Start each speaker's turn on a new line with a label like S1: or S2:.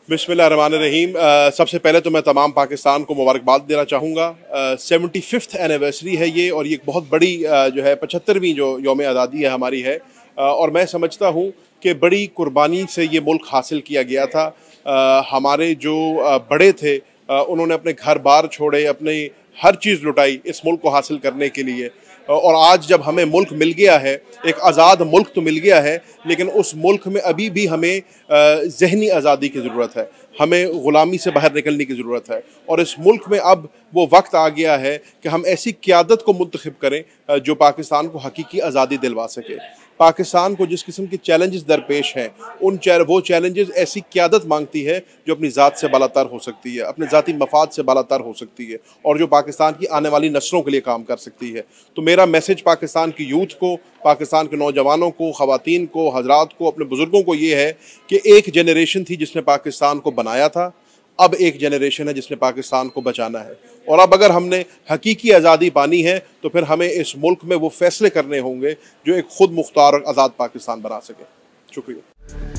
S1: बिस्मिल्लाहिर्रहमानिर्रहीम। सबसे पहले तो मैं तमाम पाकिस्तान को मुबारकबाद देना चाहूँगा। 75th एनिवर्सरी है ये, और ये एक बहुत बड़ी जो है 75वीं जो यौम आज़ादी है हमारी है। और मैं समझता हूँ कि बड़ी कुर्बानी से ये मुल्क हासिल किया गया था। हमारे जो बड़े थे उन्होंने अपने घर बार छोड़े, अपनी हर चीज़ लुटाई इस मुल्क को हासिल करने के लिए। और आज जब हमें मुल्क मिल गया है, एक आज़ाद मुल्क तो मिल गया है, लेकिन उस मुल्क में अभी भी हमें ज़हनी आज़ादी की ज़रूरत है, हमें ग़ुलामी से बाहर निकलने की ज़रूरत है। और इस मुल्क में अब वो वक्त आ गया है कि हम ऐसी क़यादत को मुंतखब करें जो पाकिस्तान को हकीकी आज़ादी दिलवा सके। पाकिस्तान को जिस किस्म के चैलेंजेस दरपेश हैं, वो चैलेंजेस ऐसी क़यादत मांगती है जो अपनी ज़ात से बालातर हो सकती है, अपने ज़ाती मफाद से बालातर हो सकती है, और जो पाकिस्तान की आने वाली नस्लों के लिए काम कर सकती है। तो मेरा मैसेज पाकिस्तान की यूथ को, पाकिस्तान के नौजवानों को, ख़वातीन को, हजरात को, अपने बुज़ुर्गों को ये है कि एक जनरेशन थी जिसने पाकिस्तान को बनाया था, अब एक जनरेशन है जिसने पाकिस्तान को बचाना है। और अब अगर हमने हकीकी आज़ादी पानी है तो फिर हमें इस मुल्क में वो फैसले करने होंगे जो एक खुद मुख्तार और आज़ाद पाकिस्तान बना सके। शुक्रिया।